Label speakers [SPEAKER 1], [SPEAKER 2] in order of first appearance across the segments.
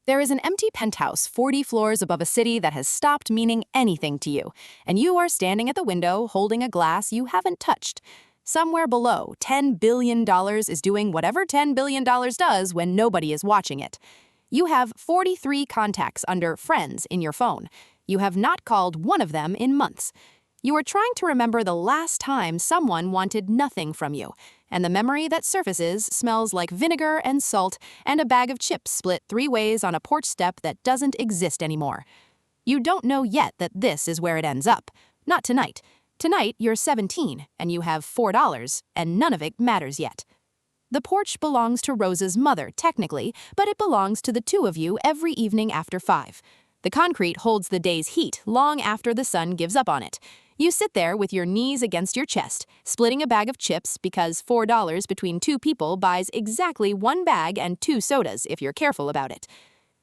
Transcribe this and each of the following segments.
[SPEAKER 1] There is an empty penthouse 40 floors above a city that has stopped meaning anything to you, and you are standing at the window holding a glass you haven't touched. Somewhere below, $10 billion is doing whatever $10 billion does when nobody is watching it. You have 43 contacts under Friends in your phone. You have not called one of them in months. You are trying to remember the last time someone wanted nothing from you, and the memory that surfaces smells like vinegar and salt and a bag of chips split 3 ways on a porch step that doesn't exist anymore. You don't know yet that this is where it ends up. Not tonight. Tonight, you're 17, and you have $4, and none of it matters yet. The porch belongs to Rosa's mother, technically, but it belongs to the two of you every evening after 5. The concrete holds the day's heat long after the sun gives up on it. You sit there with your knees against your chest, splitting a bag of chips because $4 between 2 people buys exactly 1 bag and 2 sodas if you're careful about it.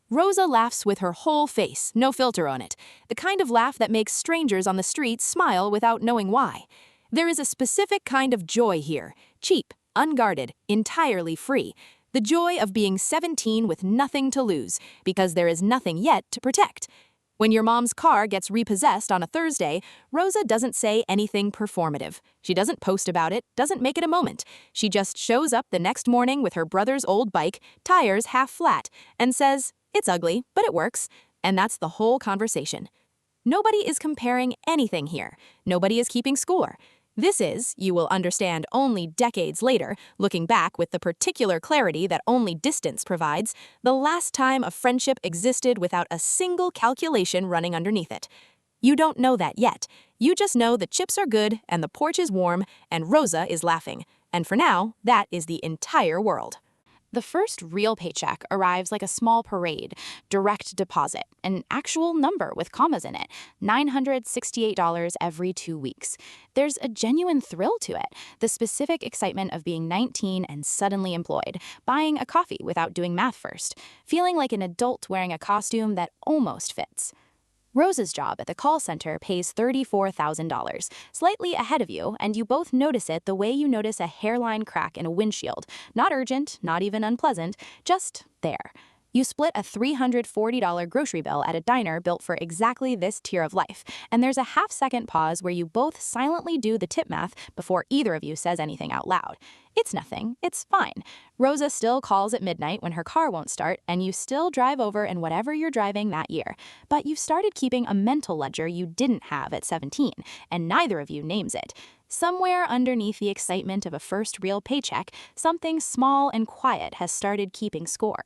[SPEAKER 1] Rosa laughs with her whole face, no filter on it, the kind of laugh that makes strangers on the street smile without knowing why. There is a specific kind of joy here, cheap, unguarded, entirely free. The joy of being 17 with nothing to lose, because there is nothing yet to protect. When your mom's car gets repossessed on a Thursday, Rosa doesn't say anything performative. She doesn't post about it, doesn't make it a moment. She just shows up the next morning with her brother's old bike, tires half flat, and says, "It's ugly, but it works." And that's the whole conversation. Nobody is comparing anything here. Nobody is keeping score. This is, you will understand only decades later, looking back with the particular clarity that only distance provides, the last time a friendship existed without a single calculation running underneath it. You don't know that yet. You just know the chips are good and the porch is warm and Rosa is laughing. And for now, that is the entire world. The first real paycheck arrives like a small parade, direct deposit, an actual number with commas in it, $968 every 2 weeks. There's a genuine thrill to it, the specific excitement of being 19 and suddenly employed, buying a coffee without doing math first, feeling like an adult wearing a costume that almost fits. Rosa's job at the call center pays $34,000, slightly ahead of you, and you both notice it the way you notice a hairline crack in a windshield. Not urgent, not even unpleasant, just there. You split a $340 grocery bill at a diner built for exactly this tier of life, and there's a half-second pause where you both silently do the tip math before either of you says anything out loud. It's nothing. It's fine. Rosa still calls at midnight when her car won't start, and you still drive over in whatever you're driving that year. But you've started keeping a mental ledger you didn't have at 17, and neither of you names it. Somewhere underneath the excitement of a first real paycheck, something small and quiet has started keeping score.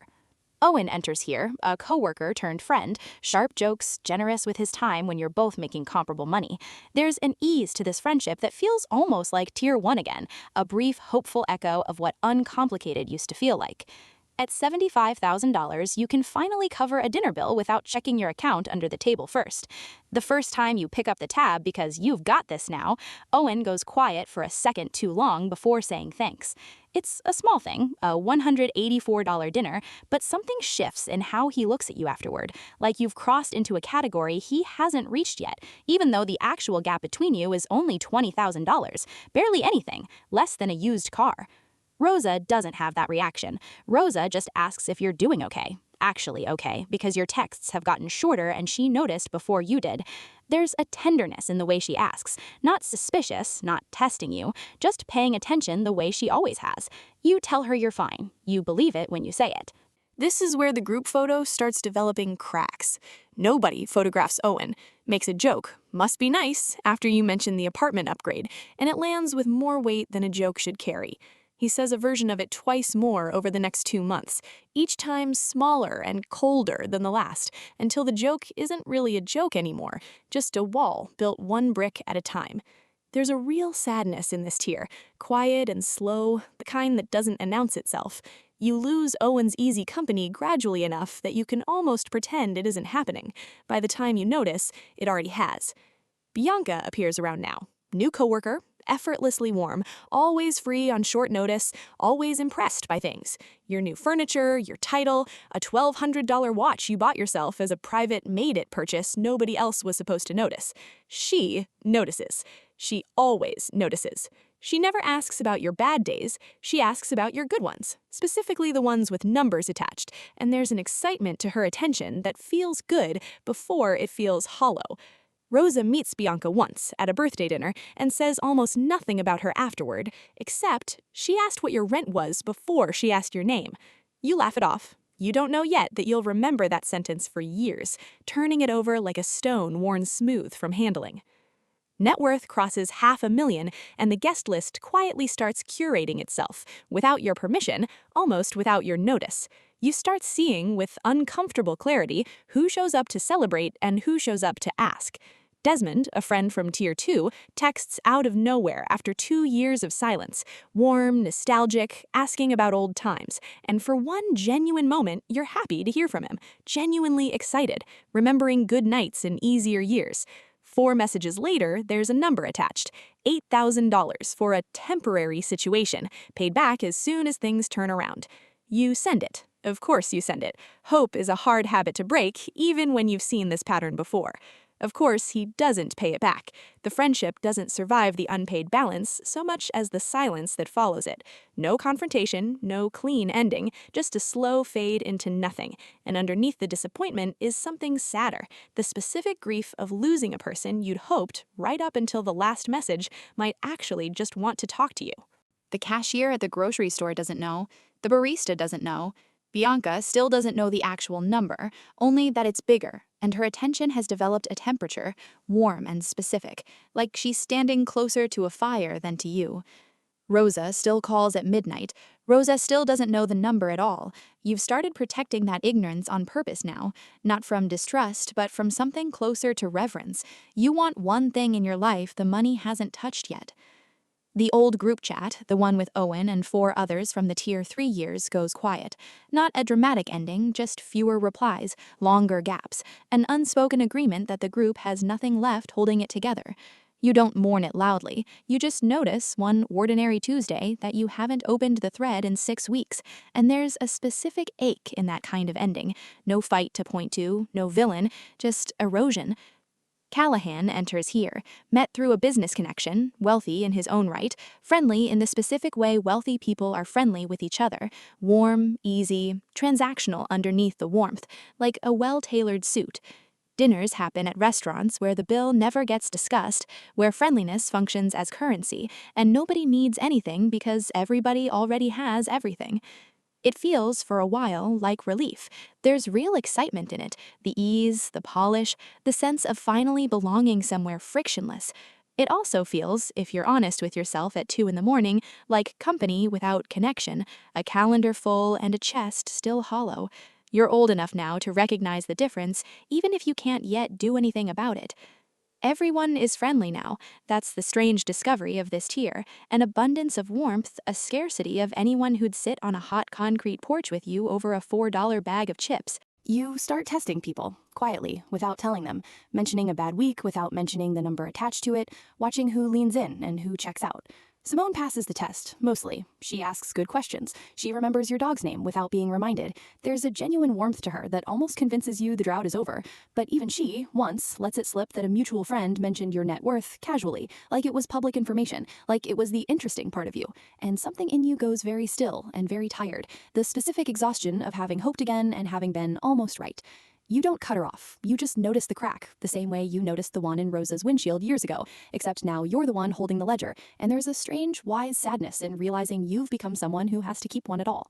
[SPEAKER 1] Owen enters here, a coworker turned friend, sharp jokes, generous with his time when you're both making comparable money. There's an ease to this friendship that feels almost like Tier 1 again, a brief, hopeful echo of what uncomplicated used to feel like. At $75,000, you can finally cover a dinner bill without checking your account under the table first. The first time you pick up the tab because you've got this now, Owen goes quiet for a second too long before saying thanks. It's a small thing, a $184 dinner, but something shifts in how he looks at you afterward, like you've crossed into a category he hasn't reached yet, even though the actual gap between you is only $20,000, barely anything, less than a used car. Rosa doesn't have that reaction. Rosa just asks if you're doing okay. Actually okay, because your texts have gotten shorter and she noticed before you did. There's a tenderness in the way she asks, not suspicious, not testing you, just paying attention the way she always has. You tell her you're fine. You believe it when you say it. This is where the group photo starts developing cracks. Nobody photographs Owen, makes a joke, must be nice, after you mention the apartment upgrade, and it lands with more weight than a joke should carry. He says a version of it twice more over the next 2 months, each time smaller and colder than the last, until the joke isn't really a joke anymore, just a wall built 1 brick at a time. There's a real sadness in this tier, quiet and slow, the kind that doesn't announce itself. You lose Owen's easy company gradually enough that you can almost pretend it isn't happening. By the time you notice, it already has. Bianca appears around now. New coworker, effortlessly warm, always free on short notice, always impressed by things. Your new furniture, your title, a $1,200 watch you bought yourself as a private made-it purchase nobody else was supposed to notice. She notices. She always notices. She never asks about your bad days, she asks about your good ones, specifically the ones with numbers attached, and there's an excitement to her attention that feels good before it feels hollow. Rosa meets Bianca once at a birthday dinner and says almost nothing about her afterward, except she asked what your rent was before she asked your name. You laugh it off. You don't know yet that you'll remember that sentence for years, turning it over like a stone worn smooth from handling. Net worth crosses $500,000, and the guest list quietly starts curating itself, without your permission, almost without your notice. You start seeing, with uncomfortable clarity, who shows up to celebrate and who shows up to ask. Desmond, a friend from Tier 2, texts out of nowhere after 2 years of silence, warm, nostalgic, asking about old times, and for one genuine moment, you're happy to hear from him, genuinely excited, remembering good nights and easier years. 4 messages later, there's a number attached, $8,000 for a temporary situation, paid back as soon as things turn around. You send it. Of course you send it. Hope is a hard habit to break, even when you've seen this pattern before. Of course, he doesn't pay it back. The friendship doesn't survive the unpaid balance so much as the silence that follows it. No confrontation, no clean ending, just a slow fade into nothing. And underneath the disappointment is something sadder, the specific grief of losing a person you'd hoped, right up until the last message, might actually just want to talk to you. The cashier at the grocery store doesn't know. The barista doesn't know. Bianca still doesn't know the actual number, only that it's bigger, and her attention has developed a temperature, warm and specific, like she's standing closer to a fire than to you. Rosa still calls at midnight. Rosa still doesn't know the number at all. You've started protecting that ignorance on purpose now, not from distrust, but from something closer to reverence. You want one thing in your life the money hasn't touched yet. The old group chat, the one with Owen and 4 others from the Tier 3 years, goes quiet. Not a dramatic ending, just fewer replies, longer gaps, an unspoken agreement that the group has nothing left holding it together. You don't mourn it loudly, you just notice one ordinary Tuesday that you haven't opened the thread in 6 weeks, and there's a specific ache in that kind of ending. No fight to point to, no villain, just erosion. Callahan enters here, met through a business connection, wealthy in his own right, friendly in the specific way wealthy people are friendly with each other, warm, easy, transactional underneath the warmth, like a well-tailored suit. Dinners happen at restaurants where the bill never gets discussed, where friendliness functions as currency, and nobody needs anything because everybody already has everything. It feels, for a while, like relief. There's real excitement in it, the ease, the polish, the sense of finally belonging somewhere frictionless. It also feels, if you're honest with yourself at 2 in the morning, like company without connection, a calendar full and a chest still hollow. You're old enough now to recognize the difference, even if you can't yet do anything about it. Everyone is friendly now. That's the strange discovery of this tier. An abundance of warmth, a scarcity of anyone who'd sit on a hot concrete porch with you over a $4 bag of chips. You start testing people, quietly, without telling them, mentioning a bad week without mentioning the number attached to it, watching who leans in and who checks out. Simone passes the test, mostly. She asks good questions. She remembers your dog's name without being reminded. There's a genuine warmth to her that almost convinces you the drought is over. But even she, once, lets it slip that a mutual friend mentioned your net worth casually, like it was public information, like it was the interesting part of you. And something in you goes very still and very tired, the specific exhaustion of having hoped again and having been almost right. You don't cut her off, you just notice the crack, the same way you noticed the one in Rosa's windshield years ago, except now you're the one holding the ledger, and there's a strange, wise sadness in realizing you've become someone who has to keep one at all.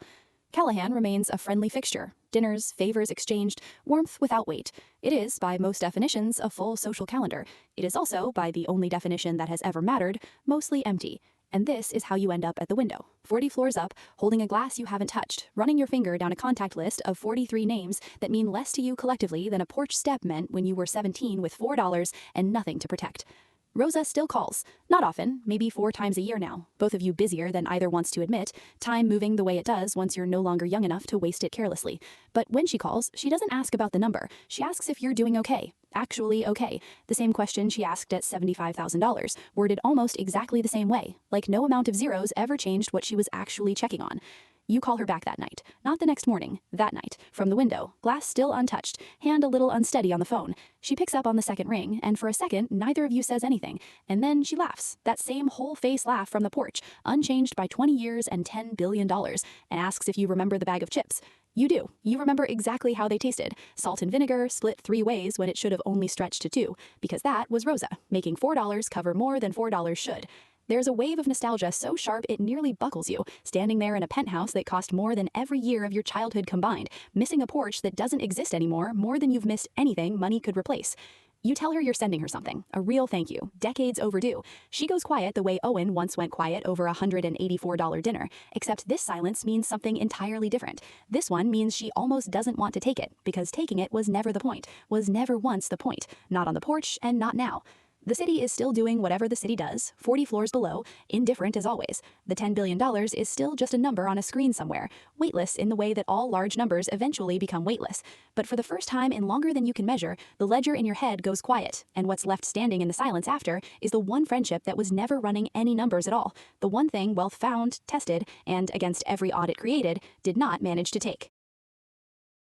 [SPEAKER 1] Callahan remains a friendly fixture. Dinners, favors exchanged, warmth without weight. It is, by most definitions, a full social calendar. It is also, by the only definition that has ever mattered, mostly empty. And this is how you end up at the window, 40 floors up, holding a glass you haven't touched, running your finger down a contact list of 43 names that mean less to you collectively than a porch step meant when you were 17 with $4 and nothing to protect. Rosa still calls. Not often, maybe 4 times a year now, both of you busier than either wants to admit, time moving the way it does once you're no longer young enough to waste it carelessly. But when she calls, she doesn't ask about the number. She asks if you're doing okay. Actually, okay. The same question she asked at $75,000, worded almost exactly the same way, like no amount of zeros ever changed what she was actually checking on. You call her back that night, not the next morning, that night, from the window, glass still untouched, hand a little unsteady on the phone. She picks up on the second ring, and for a second, neither of you says anything, and then she laughs, that same whole-face laugh from the porch, unchanged by 20 years and $10 billion, and asks if you remember the bag of chips. You do. You remember exactly how they tasted. Salt and vinegar, split 3 ways when it should have only stretched to 2, because that was Rosa, making $4 cover more than $4 should. There's a wave of nostalgia so sharp it nearly buckles you, standing there in a penthouse that cost more than every year of your childhood combined, missing a porch that doesn't exist anymore more than you've missed anything money could replace. You tell her you're sending her something, a real thank you, decades overdue. She goes quiet the way Owen once went quiet over a $184 dinner, except this silence means something entirely different. This one means she almost doesn't want to take it, because taking it was never the point, was never once the point, not on the porch and not now. The city is still doing whatever the city does, 40 floors below, indifferent as always. The $10 billion is still just a number on a screen somewhere, weightless in the way that all large numbers eventually become weightless. But for the first time in longer than you can measure, the ledger in your head goes quiet, and what's left standing in the silence after is the one friendship that was never running any numbers at all, the one thing wealth found, tested, and, against every audit created, did not manage to take.